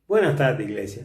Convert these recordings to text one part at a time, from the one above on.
Buenas tardes, iglesia.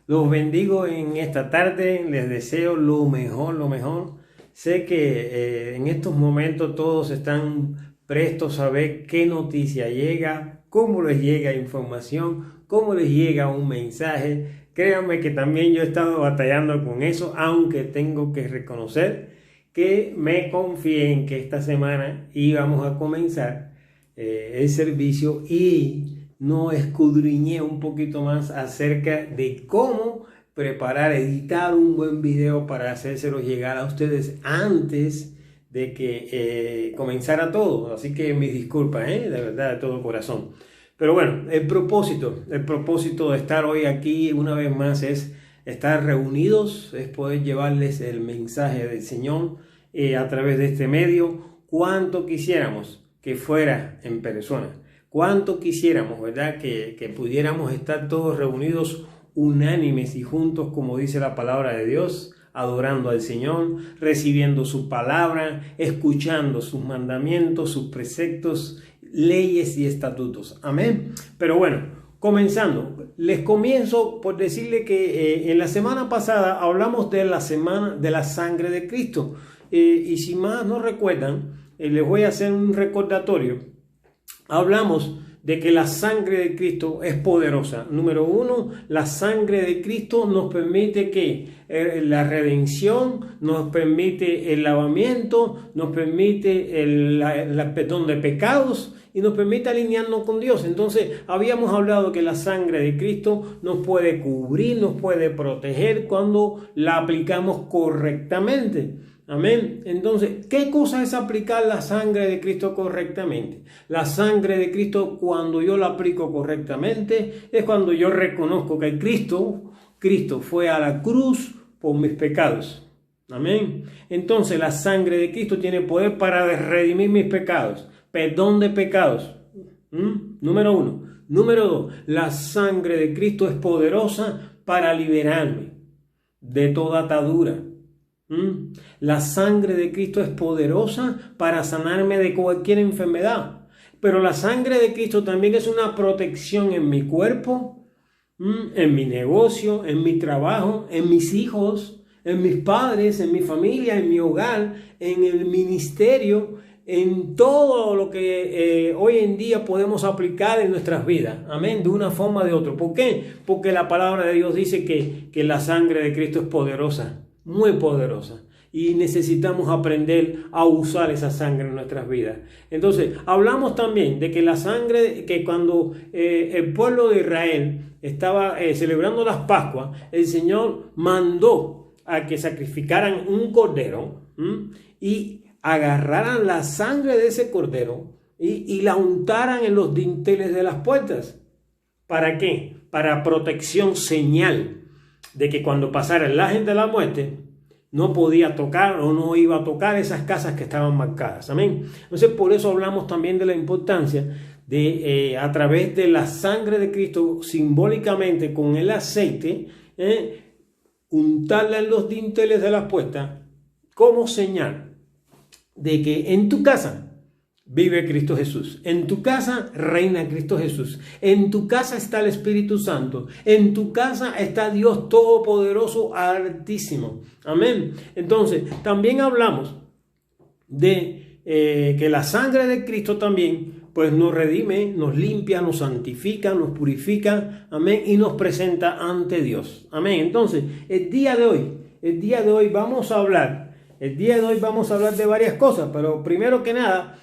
Los bendigo en esta tarde, les deseo lo mejor, lo mejor. Sé que en estos momentos todos están prestos a ver qué noticia llega, cómo les llega información, cómo les llega un mensaje. Créanme que también yo he estado batallando con eso, aunque tengo que reconocer que me confié en que esta semana íbamos a comenzar el servicio y no escudriñé un poquito más acerca de cómo preparar, editar un buen video para hacérselo llegar a ustedes antes de que comenzara todo. Así que mis disculpas, de verdad, de todo corazón. Pero bueno, el propósito de estar hoy aquí una vez más es estar reunidos, es poder llevarles el mensaje del Señor a través de este medio. Cuánto quisiéramos que fuera en persona. Cuánto quisiéramos, ¿verdad? Que pudiéramos estar todos reunidos unánimes y juntos, como dice la palabra de Dios, adorando al Señor, recibiendo su palabra, escuchando sus mandamientos, sus preceptos, leyes y estatutos. Amén. Pero bueno, comenzando, les comienzo por decirle que en la semana pasada hablamos de la semana de la sangre de Cristo. Y si más no recuerdan, les voy a hacer un recordatorio. Hablamos de que la sangre de Cristo es poderosa. Número uno, la sangre de Cristo nos permite que la redención, nos permite el lavamiento, nos permite el perdón de pecados y nos permite alinearnos con Dios. Entonces, habíamos hablado que la sangre de Cristo nos puede cubrir, nos puede proteger cuando la aplicamos correctamente. Amén. Entonces, ¿qué cosa es aplicar la sangre de Cristo correctamente? La sangre de Cristo, cuando yo la aplico correctamente, es cuando yo reconozco que Cristo fue a la cruz por mis pecados. Amén. Entonces, la sangre de Cristo tiene poder para redimir mis pecados. Perdón de pecados. Número uno. Número dos, la sangre de Cristo es poderosa para liberarme de toda atadura. La sangre de Cristo es poderosa para sanarme de cualquier enfermedad. Pero la sangre de Cristo también es una protección en mi cuerpo, en mi negocio, en mi trabajo, en mis hijos, en mis padres, en mi familia, en mi hogar, en el ministerio, en todo lo que hoy en día podemos aplicar en nuestras vidas. Amén, de una forma o de otra. ¿Por qué? Porque la palabra de Dios dice que la sangre de Cristo es poderosa. Muy poderosa, y necesitamos aprender a usar esa sangre en nuestras vidas. Entonces, hablamos también de que la sangre, que cuando el pueblo de Israel estaba celebrando las Pascuas, el Señor mandó a que sacrificaran un cordero y agarraran la sangre de ese cordero y la untaran en los dinteles de las puertas. ¿Para qué? Para protección, señal de que cuando pasara el ángel de la muerte no podía tocar o no iba a tocar esas casas que estaban marcadas. Amén. Entonces, por eso hablamos también de la importancia de a través de la sangre de Cristo, simbólicamente con el aceite, untarla en los dinteles de las puertas como señal de que en tu casa vive Cristo Jesús. En tu casa reina Cristo Jesús. En tu casa está el Espíritu Santo. En tu casa está Dios Todopoderoso, Altísimo. Amén. Entonces, también hablamos de que la sangre de Cristo también pues nos redime, nos limpia, nos santifica, nos purifica. Amén. Y nos presenta ante Dios. Amén. Entonces, el día de hoy vamos a hablar de varias cosas, pero primero que nada,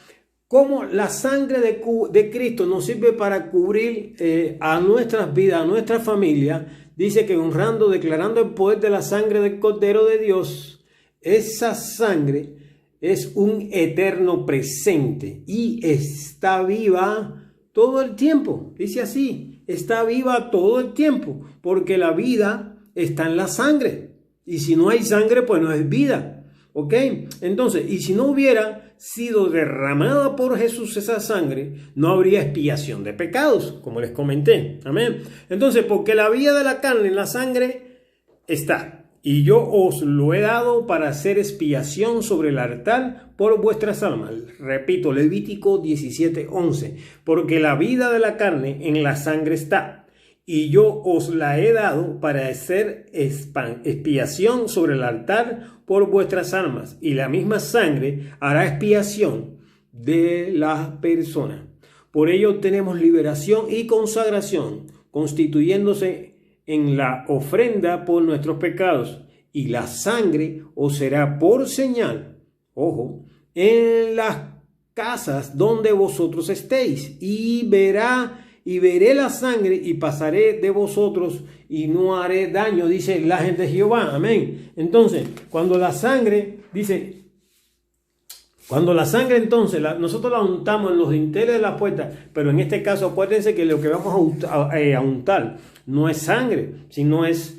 cómo la sangre de Cristo nos sirve para cubrir a nuestras vidas, a nuestra familia. Dice que declarando el poder de la sangre del Cordero de Dios, esa sangre es un eterno presente y está viva todo el tiempo. Dice así, está viva todo el tiempo, porque la vida está en la sangre. Y si no hay sangre, pues no es vida. ¿Ok? Entonces, y si no hubiera sido derramada por Jesús esa sangre, no habría expiación de pecados, como les comenté. Amén. Entonces, porque la vida de la carne en la sangre está, y yo os lo he dado para hacer expiación sobre el altar por vuestras almas. Repito, Levítico 17:11. Porque la vida de la carne en la sangre está, y yo os la he dado para hacer expiación sobre el altar por vuestras almas, y la misma sangre hará expiación de las personas. Por ello tenemos liberación y consagración, constituyéndose en la ofrenda por nuestros pecados, y la sangre os será por señal, ojo, en las casas donde vosotros estéis, y veré la sangre y pasaré de vosotros y no haré daño, dice el ángel de Jehová. Amén. Entonces, cuando la sangre, entonces, nosotros la untamos en los dinteles de la puerta, pero en este caso acuérdense que lo que vamos a untar no es sangre, sino es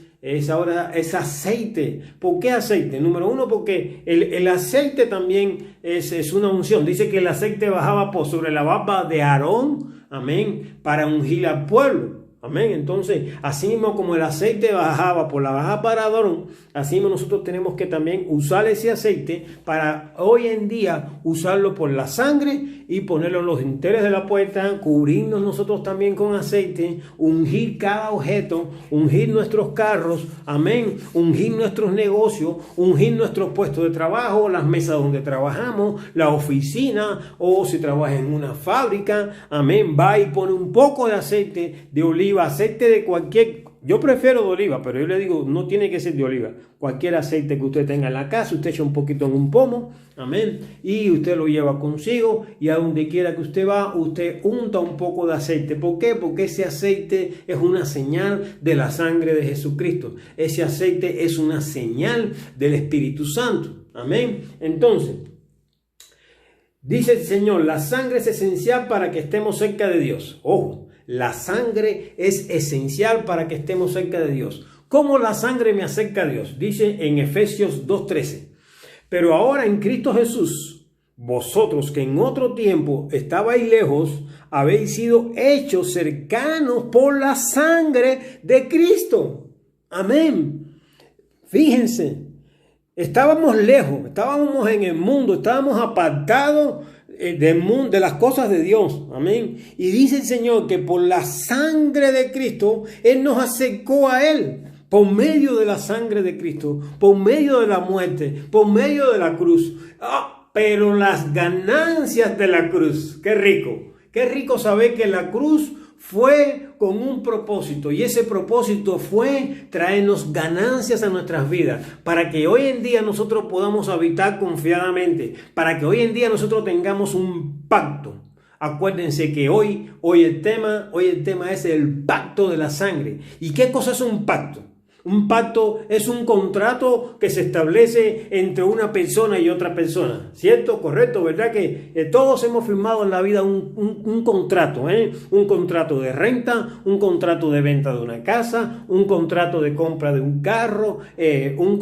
aceite. ¿Por qué aceite? Número uno, porque el aceite también es una unción. Dice que el aceite bajaba sobre la barba de Aarón, amén, para ungir al pueblo. Amén. Entonces, así mismo como el aceite bajaba por la barba de Aarón, así mismo nosotros tenemos que también usar ese aceite para hoy en día usarlo por la sangre y ponerlo en los dinteles de la puerta, cubrirnos nosotros también con aceite, ungir cada objeto, ungir nuestros carros, amén, ungir nuestros negocios, ungir nuestros puestos de trabajo, las mesas donde trabajamos, la oficina, o si trabaja en una fábrica, amén, va y pone un poco de aceite de oliva, aceite de cualquier, yo prefiero de oliva, pero yo le digo, no tiene que ser de oliva, cualquier aceite que usted tenga en la casa, usted echa un poquito en un pomo, amén, y usted lo lleva consigo, y a donde quiera que usted va, usted unta un poco de aceite. ¿Por qué? Porque ese aceite es una señal de la sangre de Jesucristo, ese aceite es una señal del Espíritu Santo, amén. Entonces, dice el Señor, la sangre es esencial para que estemos cerca de Dios. Ojo, la sangre es esencial para que estemos cerca de Dios. ¿Cómo la sangre me acerca a Dios? Dice en Efesios 2:13. Pero ahora en Cristo Jesús, vosotros que en otro tiempo estabais lejos, habéis sido hechos cercanos por la sangre de Cristo. Amén. Fíjense, estábamos lejos, estábamos en el mundo, estábamos apartados del mundo, de las cosas de Dios, amén. Y dice el Señor que por la sangre de Cristo, Él nos acercó a Él, por medio de la sangre de Cristo, por medio de la muerte, por medio de la cruz. Pero las ganancias de la cruz, qué rico saber que la cruz fue con un propósito, y ese propósito fue traernos ganancias a nuestras vidas, para que hoy en día nosotros podamos habitar confiadamente, para que hoy en día nosotros tengamos un pacto. Acuérdense que hoy el tema es el pacto de la sangre. ¿Y qué cosa es un pacto? Un pacto es un contrato que se establece entre una persona y otra persona, ¿cierto? Correcto, ¿verdad? Que todos hemos firmado en la vida un contrato, un contrato de renta, un contrato de venta de una casa, un contrato de compra de un carro, un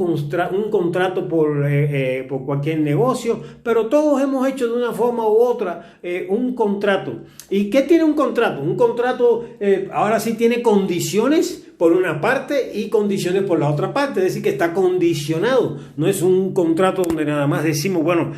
contrato por cualquier negocio, pero todos hemos hecho de una forma u otra un contrato. ¿Y qué tiene un contrato? Un contrato ahora sí tiene condiciones por una parte y condiciones por la otra parte, es decir, que está condicionado. No es un contrato donde nada más decimos, bueno,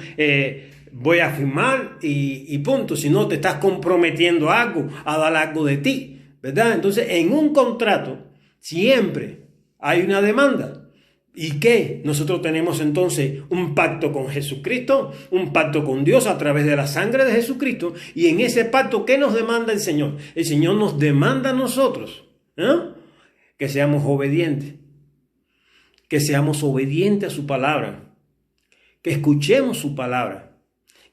voy a firmar y punto, sino te estás comprometiendo a algo, a dar algo de ti, ¿verdad? Entonces, en un contrato siempre hay una demanda. ¿Y qué? Nosotros tenemos entonces un pacto con Jesucristo, un pacto con Dios a través de la sangre de Jesucristo, y en ese pacto, ¿qué nos demanda el Señor? El Señor nos demanda a nosotros, que seamos obedientes, a su palabra, que escuchemos su palabra,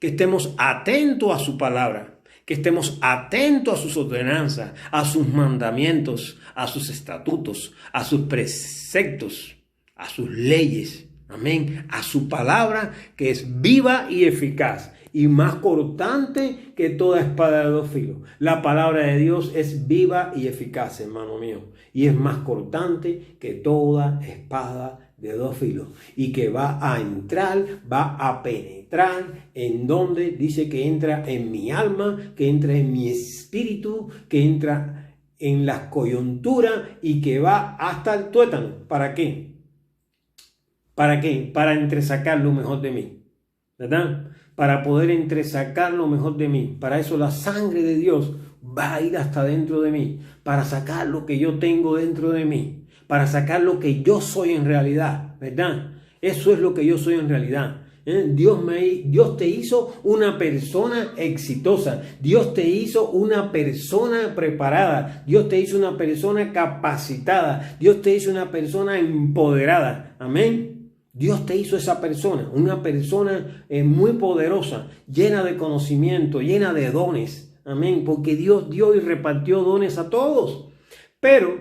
que estemos atentos a su palabra, que estemos atentos a sus ordenanzas, a sus mandamientos, a sus estatutos, a sus preceptos, a sus leyes, amén, a su palabra que es viva y eficaz y más cortante que toda espada de dos filos. La palabra de Dios es viva y eficaz, hermano mío, y es más cortante que toda espada de dos filos, y que va a entrar, va a penetrar en donde dice que entra en mi alma, que entra en mi espíritu, que entra en las coyunturas y que va hasta el tuétano. ¿Para qué? ¿Para qué? Para entresacar lo mejor de mí, ¿verdad? Para poder entresacar lo mejor de mí. Para eso la sangre de Dios va a ir hasta dentro de mí para sacar lo que yo tengo dentro de mí, para sacar lo que yo soy en realidad, ¿verdad? Eso es lo que yo soy en realidad. Dios te hizo una persona exitosa. Dios te hizo una persona preparada. Dios te hizo una persona capacitada. Dios te hizo una persona empoderada. Amén. Dios te hizo esa persona, una persona muy poderosa, llena de conocimiento, llena de dones. Amén. Porque Dios dio y repartió dones a todos. Pero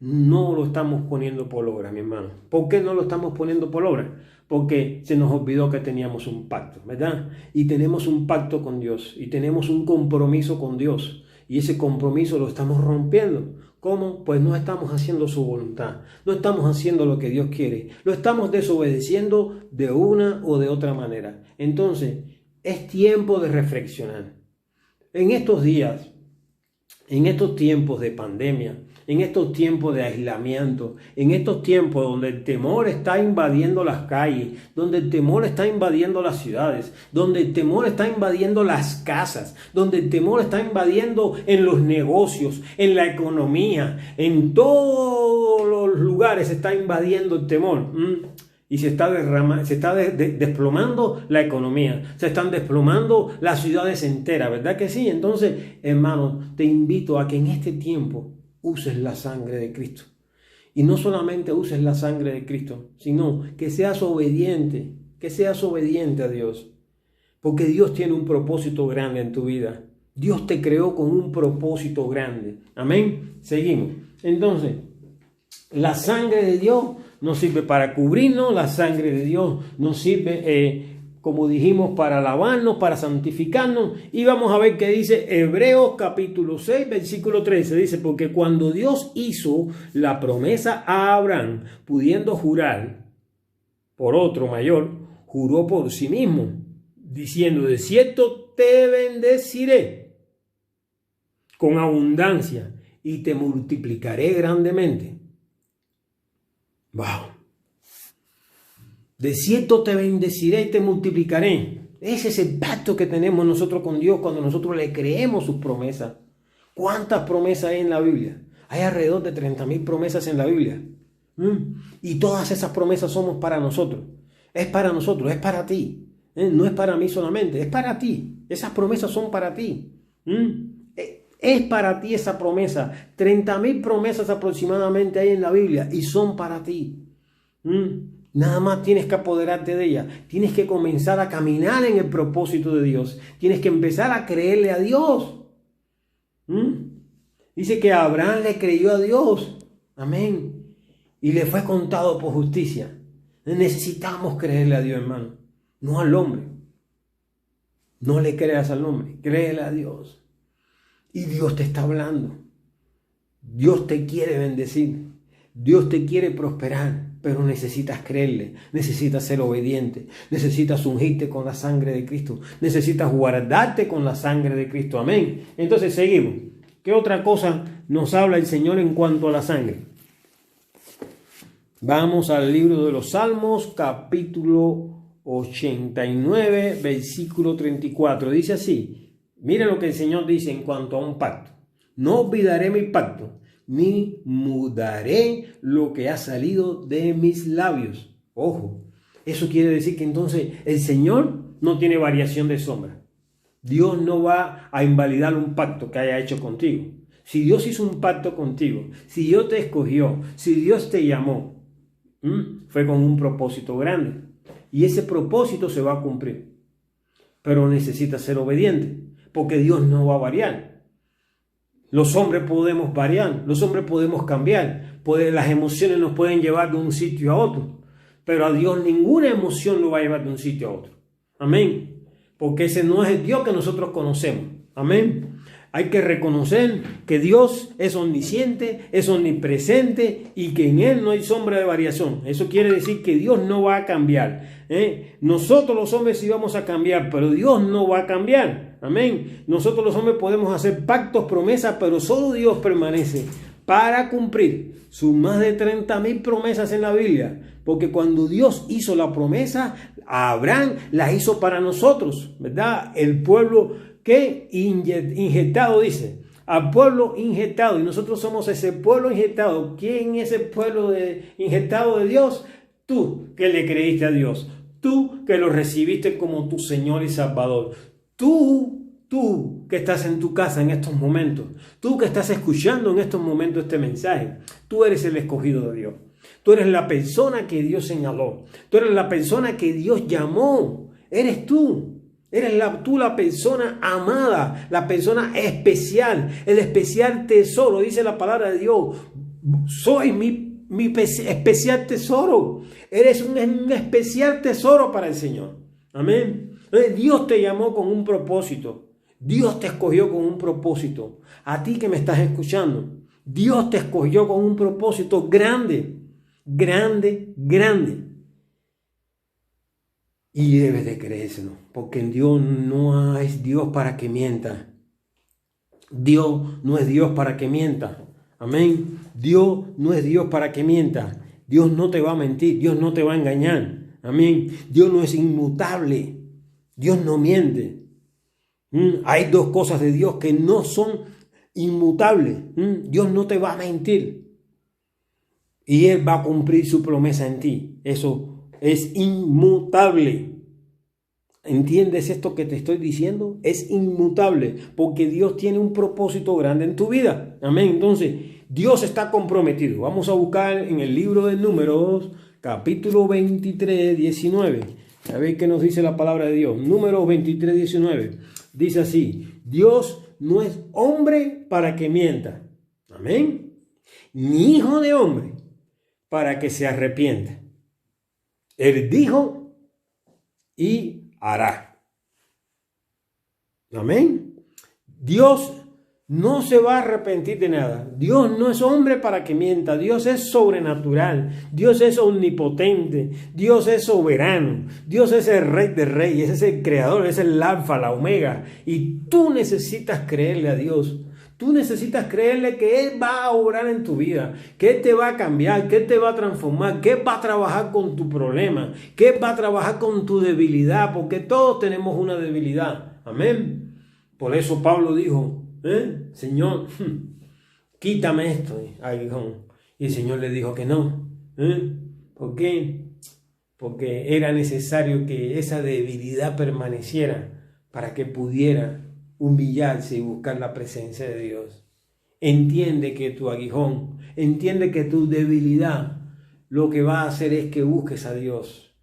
no lo estamos poniendo por obra, mi hermano. ¿Por qué no lo estamos poniendo por obra? Porque se nos olvidó que teníamos un pacto, ¿verdad? Y tenemos un pacto con Dios y tenemos un compromiso con Dios. Y ese compromiso lo estamos rompiendo. ¿Cómo? Pues no estamos haciendo su voluntad. No estamos haciendo lo que Dios quiere. Lo estamos desobedeciendo de una o de otra manera. Entonces, es tiempo de reflexionar. En estos días, en estos tiempos de pandemia, en estos tiempos de aislamiento, en estos tiempos donde el temor está invadiendo las calles, donde el temor está invadiendo las ciudades, donde el temor está invadiendo las casas, donde el temor está invadiendo en los negocios, en la economía, en todos los lugares está invadiendo el temor. Y se está desplomando la economía, se están desplomando las ciudades enteras, ¿verdad que sí? Entonces, hermano, te invito a que en este tiempo uses la sangre de Cristo. Y no solamente uses la sangre de Cristo, sino que seas obediente a Dios. Porque Dios tiene un propósito grande en tu vida. Dios te creó con un propósito grande. Amén. Seguimos. Entonces, la sangre de Dios nos sirve para cubrirnos, la sangre de Dios nos sirve, como dijimos, para lavarnos, para santificarnos. Y vamos a ver qué dice Hebreos capítulo 6, versículo 13. Dice, porque cuando Dios hizo la promesa a Abraham, pudiendo jurar por otro mayor, juró por sí mismo, diciendo, de cierto te bendeciré con abundancia y te multiplicaré grandemente. Wow. De cierto te bendeciré y te multiplicaré. Ese es el pacto que tenemos nosotros con Dios cuando nosotros le creemos sus promesas. ¿Cuántas promesas hay en la Biblia? Hay alrededor de 30,000 promesas en la Biblia. Y todas esas promesas somos para nosotros. Es para nosotros, es para ti. No es para mí solamente, es para ti. Esas promesas son para ti. Es para ti esa promesa. 30,000 promesas aproximadamente hay en la Biblia y son para ti. Nada más tienes que apoderarte de ella. Tienes que comenzar a caminar en el propósito de Dios. Tienes que empezar a creerle a Dios. Dice que Abraham le creyó a Dios. Amén. Y le fue contado por justicia. Necesitamos creerle a Dios, hermano. No al hombre. No le creas al hombre. Créele a Dios. Y Dios te está hablando. Dios te quiere bendecir. Dios te quiere prosperar. Pero necesitas creerle. Necesitas ser obediente. Necesitas ungirte con la sangre de Cristo. Necesitas guardarte con la sangre de Cristo. Amén. Entonces seguimos. ¿Qué otra cosa nos habla el Señor en cuanto a la sangre? Vamos al libro de los Salmos, capítulo 89, versículo 34. Dice así. Mira lo que el Señor dice en cuanto a un pacto. No olvidaré mi pacto, ni mudaré lo que ha salido de mis labios. Ojo, eso quiere decir que entonces el Señor no tiene variación de sombra. Dios no va a invalidar un pacto que haya hecho contigo. Si Dios hizo un pacto contigo, si Dios te escogió, si Dios te llamó, fue con un propósito grande. Y ese propósito se va a cumplir. Pero necesitas ser obediente. Porque Dios no va a variar. Los hombres podemos variar, los hombres podemos cambiar, las emociones nos pueden llevar de un sitio a otro, pero a Dios ninguna emoción lo va a llevar de un sitio a otro. Amén. Porque ese no es el Dios que nosotros conocemos. Amén. Hay que reconocer que Dios es omnisciente, es omnipresente y que en Él no hay sombra de variación. Eso quiere decir que Dios no va a cambiar. Nosotros los hombres sí vamos a cambiar, pero Dios no va a cambiar. Amén. Nosotros los hombres podemos hacer pactos, promesas, pero solo Dios permanece para cumplir sus más de 30,000 promesas en la Biblia. Porque cuando Dios hizo la promesa a Abraham, la hizo para nosotros, ¿verdad? El pueblo que inyectado, dice, al pueblo injertado, y nosotros somos ese pueblo injertado. ¿Quién es el pueblo injertado de Dios? Tú que le creíste a Dios, tú que lo recibiste como tu Señor y Salvador, tú que estás en tu casa en estos momentos, tú que estás escuchando en estos momentos este mensaje, tú eres el escogido de Dios. Tú eres la persona que Dios señaló, tú eres la persona que Dios llamó, eres tú. Eres tú la persona amada, la persona especial, el especial tesoro. Dice la palabra de Dios, soy mi especial tesoro. Eres un especial tesoro para el Señor. Amén. Dios te llamó con un propósito. Dios te escogió con un propósito. A ti que me estás escuchando, Dios te escogió con un propósito grande, grande, grande. Y debes de creérselo, porque en Dios no es Dios para que mienta. Dios no es Dios para que mienta. Amén. Dios no es Dios para que mienta. Dios no te va a mentir. Dios no te va a engañar. Amén. Dios no es inmutable. Dios no miente. Hay dos cosas de Dios que no son inmutables. Dios no te va a mentir. Y Él va a cumplir su promesa en ti. Eso es inmutable. ¿Entiendes esto que te estoy diciendo? Es inmutable porque Dios tiene un propósito grande en tu vida. Amén. Entonces, Dios está comprometido. Vamos a buscar en el libro de Números, capítulo 23, 19. A ver qué nos dice la palabra de Dios. Números 23, 19. Dice así: Dios no es hombre para que mienta. Amén. Ni hijo de hombre para que se arrepienta. Él dijo y hará. Amén. Dios no se va a arrepentir de nada. Dios no es hombre para que mienta. Dios es sobrenatural. Dios es omnipotente. Dios es soberano. Dios es el Rey de Reyes. Es el Creador. Es el Alfa, la Omega. Y tú necesitas creerle a Dios. Tú necesitas creerle que Él va a obrar en tu vida, que Él te va a cambiar, que Él te va a transformar, que Él va a trabajar con tu problema, que Él va a trabajar con tu debilidad, porque todos tenemos una debilidad. Amén. Por eso Pablo dijo, Señor, quítame esto, aguijón. Y el Señor le dijo que no. ¿Por qué? Porque era necesario que esa debilidad permaneciera para que pudiera humillarse y buscar la presencia de Dios. Entiende que tu aguijón, entiende que tu debilidad lo que va a hacer es que busques a Dios.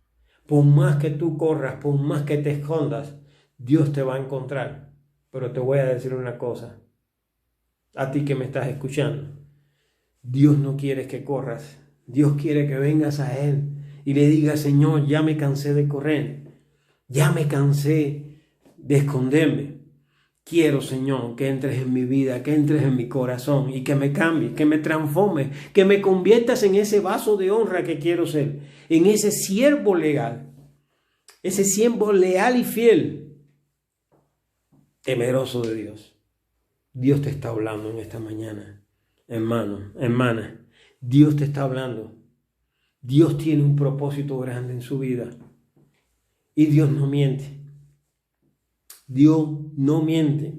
Por más que tú corras, por más que te escondas, Dios te va a encontrar. Pero te voy a decir una cosa, a ti que me estás escuchando, Dios no quiere que corras. Dios quiere que vengas a Él y le digas: Señor, ya me cansé de correr, ya me cansé de esconderme. Quiero, Señor, que entres en mi vida, que entres en mi corazón y que me cambies, que me transformes, que me conviertas en ese vaso de honra que quiero ser, en ese siervo leal, ese siervo leal y fiel, temeroso de Dios. Dios te está hablando en esta mañana, hermano, hermana. Dios te está hablando. Dios tiene un propósito grande en su vida y Dios no miente. Dios no miente.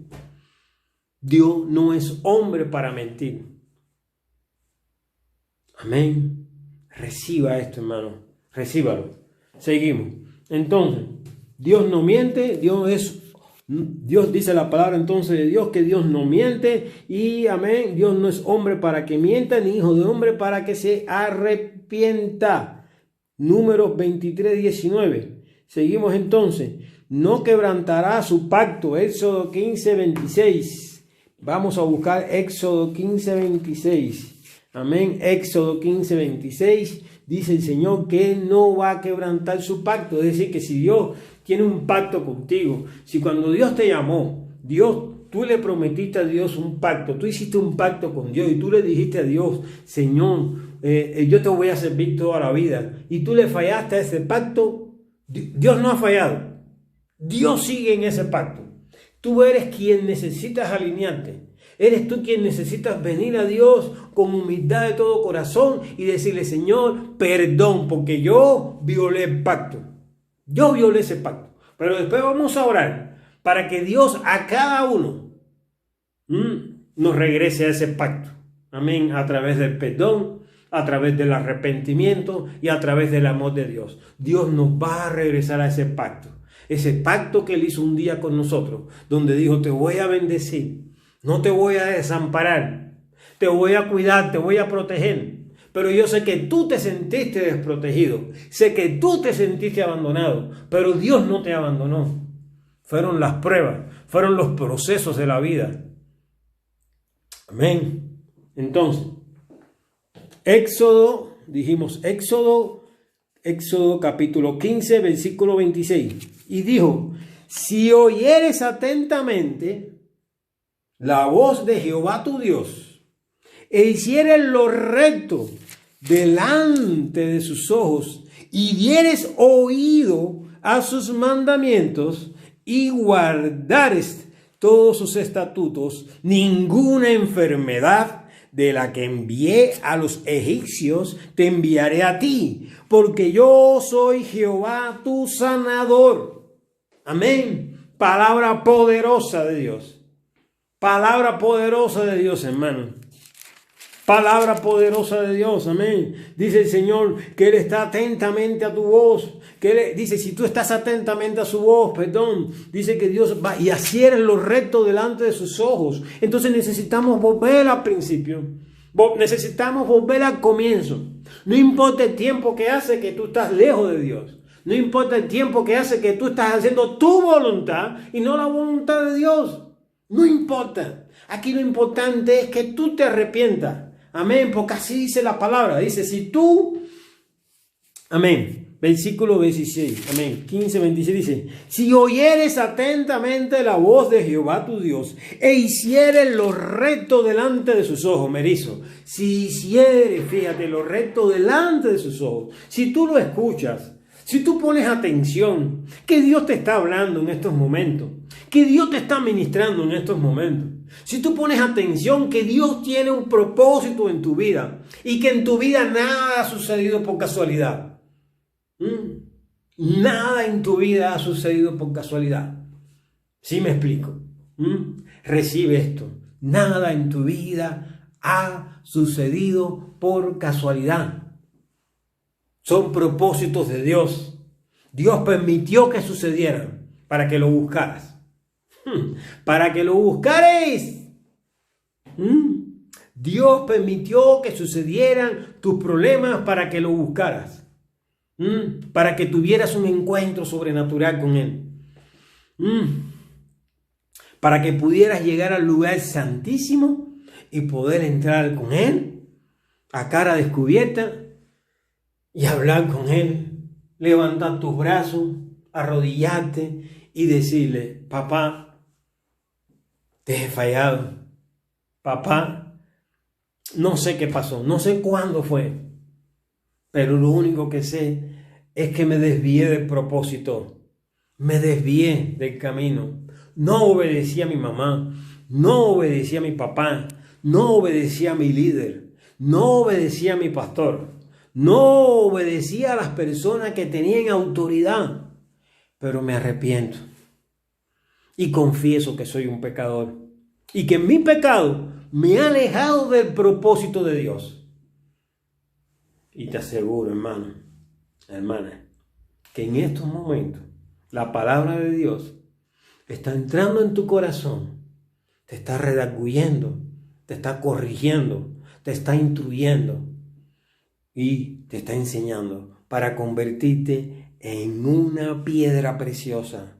Dios no es hombre para mentir. Amén. Reciba esto, hermano. Recíbalo. Seguimos. Entonces, Dios no miente. Dios dice la palabra entonces de Dios que Dios no miente. Y amén. Dios no es hombre para que mienta, ni hijo de hombre para que se arrepienta. Números 23, 19. Seguimos entonces. No quebrantará su pacto. Éxodo 15, 26. Vamos a buscar Éxodo 15, 26. Amén. Éxodo 15, 26. Dice el Señor que Él no va a quebrantar su pacto. Es decir, que si Dios tiene un pacto contigo, si cuando Dios te llamó, tú le prometiste a Dios un pacto, tú hiciste un pacto con Dios y tú le dijiste a Dios: Señor, yo te voy a servir toda la vida, y tú le fallaste a ese pacto, Dios no ha fallado. Dios sigue en ese pacto. Tú eres quien necesitas alinearte. Eres tú quien necesitas venir a Dios con humildad de todo corazón y decirle: Señor, perdón, porque yo violé el pacto. Yo violé ese pacto. Pero después vamos a orar para que Dios a cada uno nos regrese a ese pacto. Amén. A través del perdón, a través del arrepentimiento y a través del amor de Dios. Dios nos va a regresar a ese pacto. Ese pacto que Él hizo un día con nosotros, donde dijo, te voy a bendecir, no te voy a desamparar, te voy a cuidar, te voy a proteger. Pero yo sé que tú te sentiste desprotegido, sé que tú te sentiste abandonado, pero Dios no te abandonó. Fueron las pruebas, fueron los procesos de la vida. Amén. Entonces, Éxodo capítulo 15, versículo 26. Y dijo, si oyeres atentamente la voz de Jehová tu Dios, e hicieres lo recto delante de sus ojos, y dieres oído a sus mandamientos, y guardares todos sus estatutos, ninguna enfermedad de la que envié a los egipcios te enviaré a ti, porque yo soy Jehová tu sanador. Amén. Palabra poderosa de Dios. Palabra poderosa de Dios, hermano. Palabra poderosa de Dios, amén. Dice el Señor que Él está atentamente a tu voz. Dice, si tú estás atentamente a su voz, dice que Dios va y hiciera lo recto delante de sus ojos. Entonces necesitamos volver al principio. Necesitamos volver al comienzo. No importa el tiempo que hace que tú estás lejos de Dios. No importa el tiempo que hace que tú estás haciendo tu voluntad y no la voluntad de Dios. No importa. Aquí lo importante es que tú te arrepientas. Amén, porque así dice la palabra. Dice, si tú, amén, versículo 16, amén, 15, 26 dice, si oyeres atentamente la voz de Jehová tu Dios, e hicieres lo recto delante de sus ojos, merizo, si hicieres, fíjate, lo recto delante de sus ojos, si tú lo escuchas, si tú pones atención, que Dios te está hablando en estos momentos, que Dios te está ministrando en estos momentos. Si tú pones atención que Dios tiene un propósito en tu vida y que en tu vida nada ha sucedido por casualidad. Nada en tu vida ha sucedido por casualidad. ¿Sí me explico? Recibe esto. Nada en tu vida ha sucedido por casualidad. Son propósitos de Dios. Dios permitió que sucedieran para que lo buscaras. Para que lo buscares. Dios permitió que sucedieran tus problemas para que lo buscaras. Para que tuvieras un encuentro sobrenatural con Él. Para que pudieras llegar al lugar santísimo y poder entrar con Él a cara descubierta y hablar con Él. Levantar tus brazos, arrodillarte y decirle, papá, te he fallado. Papá, no sé qué pasó, no sé cuándo fue, pero lo único que sé es que me desvié del propósito, me desvié del camino, no obedecí a mi mamá, no obedecí a mi papá, no obedecí a mi líder, no obedecí a mi pastor, no obedecí a las personas que tenían autoridad, pero me arrepiento. Y confieso que soy un pecador y que mi pecado me ha alejado del propósito de Dios. Y te aseguro, hermano, hermana, que en estos momentos la palabra de Dios está entrando en tu corazón, te está redarguyendo, te está corrigiendo, te está instruyendo y te está enseñando para convertirte en una piedra preciosa,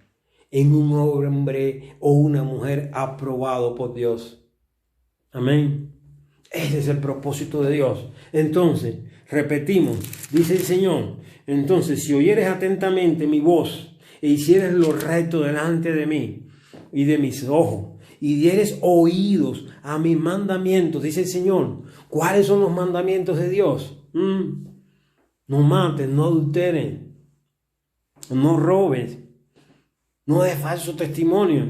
en un hombre o una mujer aprobado por Dios. Amén. Ese es el propósito de Dios. Entonces, repetimos, dice el Señor, entonces si oyeres atentamente mi voz e hicieres lo recto delante de mí y de mis ojos y dieres oídos a mis mandamientos, dice el Señor. ¿Cuáles son los mandamientos de Dios? No mates, no adulteres, no robes, no des falso testimonio.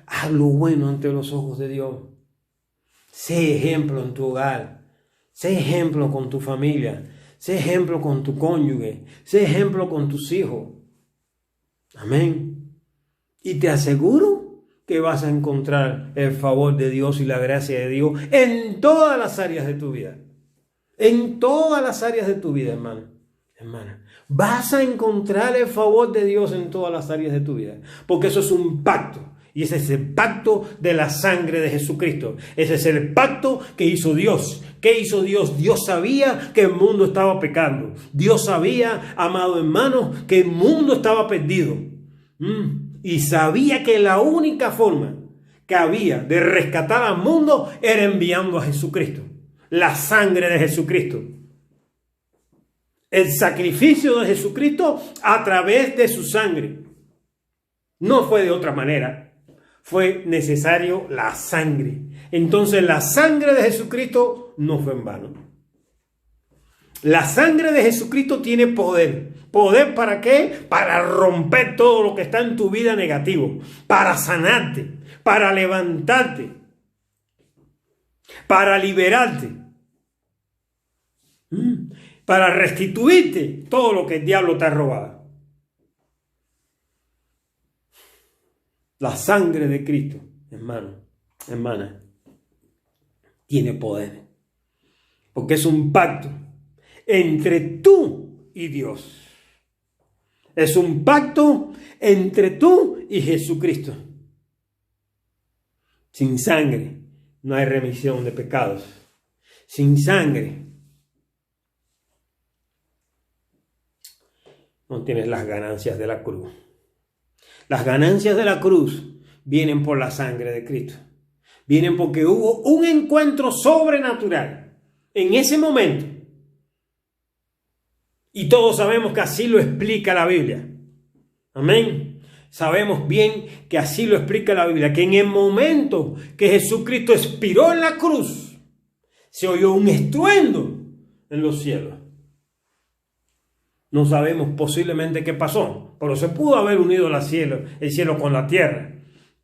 Haz lo bueno ante los ojos de Dios. Sé ejemplo en tu hogar. Sé ejemplo con tu familia. Sé ejemplo con tu cónyuge. Sé ejemplo con tus hijos. Amén. Y te aseguro que vas a encontrar el favor de Dios y la gracia de Dios en todas las áreas de tu vida. En todas las áreas de tu vida, hermano, hermana. Vas a encontrar el favor de Dios en todas las áreas de tu vida. Porque eso es un pacto. Y ese es el pacto de la sangre de Jesucristo. Ese es el pacto que hizo Dios. ¿Qué hizo Dios? Dios sabía que el mundo estaba pecando. Dios sabía, amado hermano, que el mundo estaba perdido. Y sabía que la única forma que había de rescatar al mundo era enviando a Jesucristo. La sangre de Jesucristo. El sacrificio de Jesucristo a través de su sangre. No fue de otra manera. Fue necesario la sangre. Entonces la sangre de Jesucristo no fue en vano. La sangre de Jesucristo tiene poder. ¿Poder para qué? Para romper todo lo que está en tu vida negativo. Para sanarte. Para levantarte. Para liberarte. Para restituirte todo lo que el diablo te ha robado. La sangre de Cristo, hermano, hermana, tiene poder. Porque es un pacto entre tú y Dios. Es un pacto entre tú y Jesucristo. Sin sangre no hay remisión de pecados. Sin sangre no tienes las ganancias de la cruz. Las ganancias de la cruz vienen por la sangre de Cristo. Vienen porque hubo un encuentro sobrenatural en ese momento. Y todos sabemos que así lo explica la Biblia. Amén. Sabemos bien que así lo explica la Biblia. Que en el momento que Jesucristo expiró en la cruz, se oyó un estruendo en los cielos. No sabemos posiblemente qué pasó, pero se pudo haber unido el cielo con la tierra.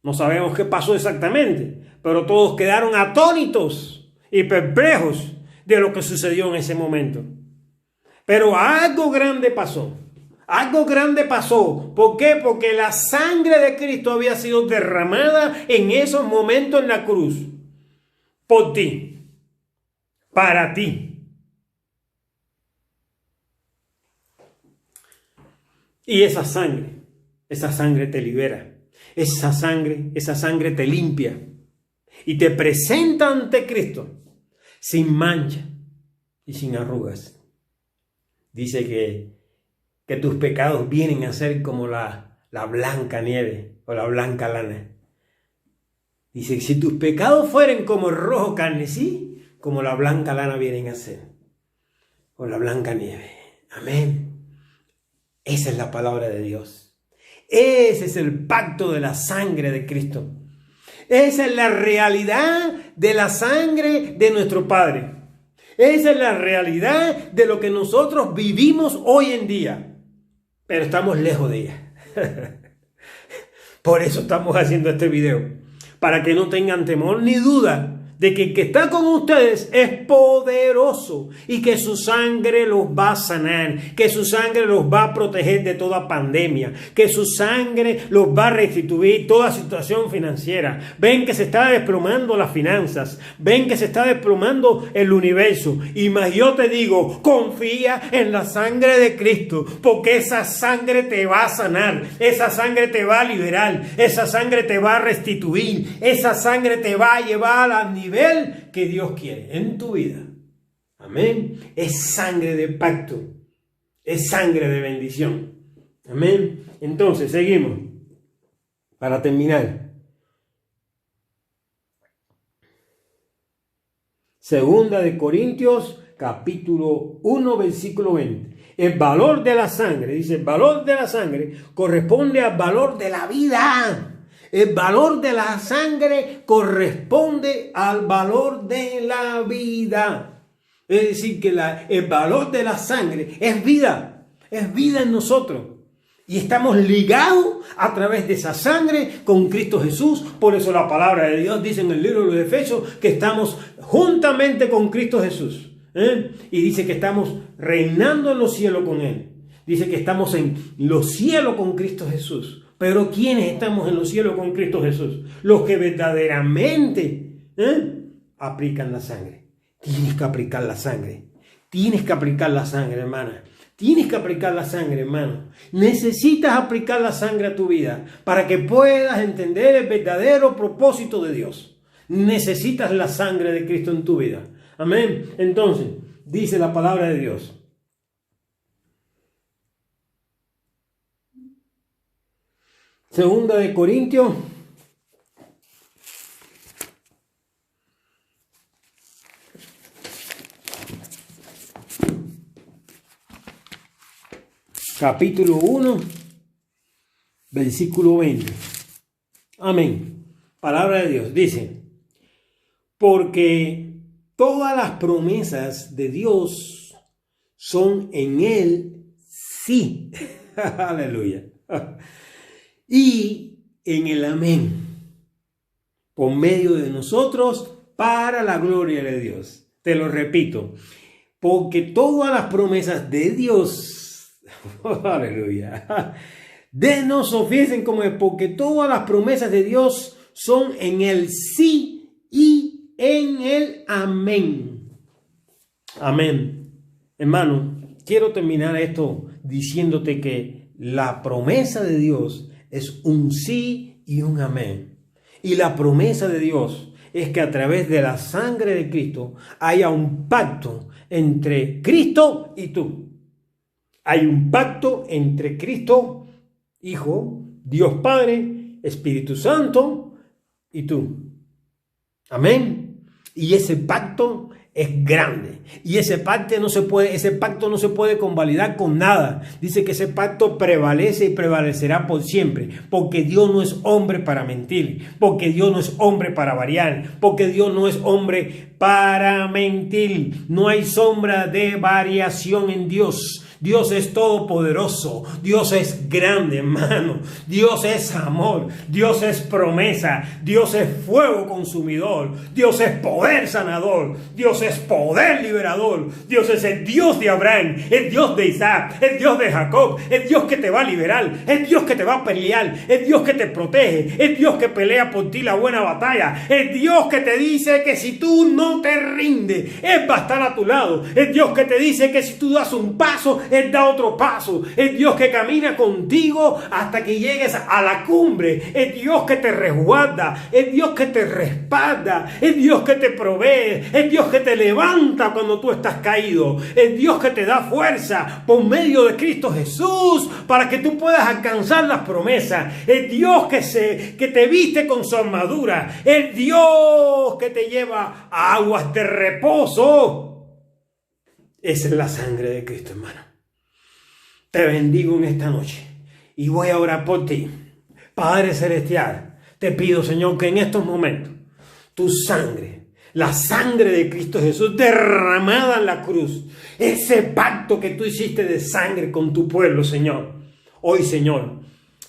No sabemos qué pasó exactamente, pero todos quedaron atónitos y perplejos de lo que sucedió en ese momento. Pero algo grande pasó. Algo grande pasó. ¿Por qué? Porque la sangre de Cristo había sido derramada en esos momentos en la cruz. Por ti. Para ti. Y esa sangre te libera. Esa sangre te limpia. Y te presenta ante Cristo sin mancha y sin arrugas. Dice que tus pecados vienen a ser como la blanca nieve o la blanca lana. Dice, si tus pecados fueren como el rojo carmesí, como la blanca lana vienen a ser. O la blanca nieve. Amén. Esa es la palabra de Dios. Ese es el pacto de la sangre de Cristo. Esa es la realidad de la sangre de nuestro Padre. Esa es la realidad de lo que nosotros vivimos hoy en día. Pero estamos lejos de ella. Por eso estamos haciendo este video. Para que no tengan temor ni duda de que el que está con ustedes es poderoso y que su sangre los va a sanar, que su sangre los va a proteger de toda pandemia, que su sangre los va a restituir toda situación financiera. Ven que se está desplomando las finanzas, ven que se está desplomando el universo, y más yo te digo, confía en la sangre de Cristo, porque esa sangre te va a sanar, esa sangre te va a liberar, esa sangre te va a restituir, esa sangre te va a llevar al nivel que Dios quiere en tu vida. Amén. Es sangre de pacto. Es sangre de bendición. Amén. Entonces, seguimos. Para terminar. Segunda de Corintios, capítulo 1, versículo 20. El valor de la sangre, dice, el valor de la sangre corresponde al valor de la vida. El valor de la sangre corresponde al valor de la vida. Es decir, que el valor de la sangre es vida en nosotros. Y estamos ligados a través de esa sangre con Cristo Jesús. Por eso la palabra de Dios dice en el libro de los Efesios que estamos juntamente con Cristo Jesús. Y dice que estamos reinando en los cielos con Él. Dice que estamos en los cielos con Cristo Jesús. Pero ¿quiénes estamos en los cielos con Cristo Jesús? Los que verdaderamente aplican la sangre. Tienes que aplicar la sangre. Tienes que aplicar la sangre, hermana. Tienes que aplicar la sangre, hermano. Necesitas aplicar la sangre a tu vida para que puedas entender el verdadero propósito de Dios. Necesitas la sangre de Cristo en tu vida. Amén. Entonces, dice la palabra de Dios. Segunda de Corintios. Capítulo 1, versículo 20. Amén. Palabra de Dios. Dice, porque todas las promesas de Dios son en Él sí. Aleluya. Y en el amén. Por medio de nosotros para la gloria de Dios. Te lo repito. Porque todas las promesas de Dios aleluya. No se ofiesen como es, porque todas las promesas de Dios son en el sí y en el amén. Amén. Hermano, quiero terminar esto diciéndote que la promesa de Dios es un sí y un amén. Y la promesa de Dios es que a través de la sangre de Cristo haya un pacto entre Cristo y tú. Hay un pacto entre Cristo, Hijo, Dios Padre, Espíritu Santo y tú. Amén. Y ese pacto es grande. Y ese pacto no se puede convalidar con nada. Dice que ese pacto prevalece y prevalecerá por siempre. Porque Dios no es hombre para mentir. Porque Dios no es hombre para variar. Porque Dios no es hombre para mentir. No hay sombra de variación en Dios. Dios es todopoderoso, Dios es grande, hermano, Dios es amor, Dios es promesa, Dios es fuego consumidor, Dios es poder sanador, Dios es poder liberador, Dios es el Dios de Abraham, el Dios de Isaac, el Dios de Jacob, el Dios que te va a liberar, el Dios que te va a pelear, el Dios que te protege, el Dios que pelea por ti la buena batalla, el Dios que te dice que si tú no te rindes, Él va a estar a tu lado, el Dios que te dice que si tú das un paso, Él da otro paso. El Dios que camina contigo hasta que llegues a la cumbre. El Dios que te resguarda. El Dios que te respalda. El Dios que te provee. El Dios que te levanta cuando tú estás caído. El Dios que te da fuerza por medio de Cristo Jesús para que tú puedas alcanzar las promesas. El Dios que te viste con su armadura. El Dios que te lleva a aguas de reposo. Esa es la sangre de Cristo, hermano. Te bendigo en esta noche y voy a orar por ti. Padre Celestial, te pido, Señor, que en estos momentos tu sangre, la sangre de Cristo Jesús derramada en la cruz, ese pacto que tú hiciste de sangre con tu pueblo, Señor. Hoy, Señor,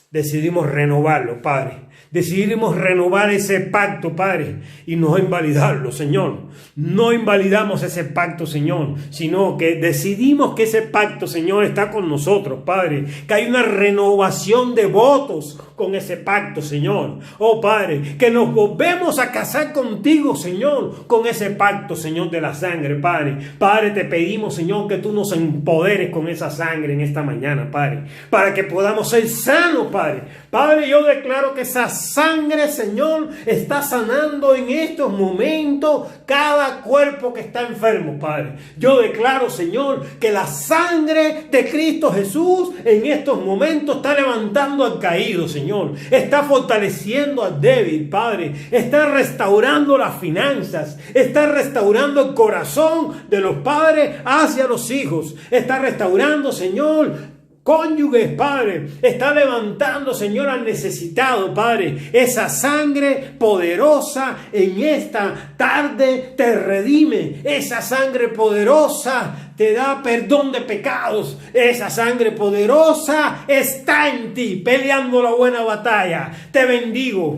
decidimos renovarlo, Padre. Decidimos renovar ese pacto, Padre, y no invalidarlo, Señor. No invalidamos ese pacto, Señor, sino que decidimos que ese pacto, Señor, está con nosotros, Padre. Que hay una renovación de votos con ese pacto, Señor. Oh, Padre, que nos volvemos a casar contigo, Señor, con ese pacto, Señor, de la sangre, Padre. Padre, te pedimos, Señor, que tú nos empoderes con esa sangre en esta mañana, Padre, para que podamos ser sanos, Padre. Padre, yo declaro que esa sangre, Señor, está sanando en estos momentos cada cuerpo que está enfermo, Padre. Yo declaro, Señor, que la sangre de Cristo Jesús en estos momentos está levantando al caído, Señor. Está fortaleciendo al débil, Padre. Está restaurando las finanzas. Está restaurando el corazón de los padres hacia los hijos. Está restaurando, Señor, cónyuges, Padre. Está levantando, Señor, al necesitado, Padre. Esa sangre poderosa en esta tarde te redime. Esa sangre poderosa te da perdón de pecados. Esa sangre poderosa está en ti, peleando la buena batalla. Te bendigo.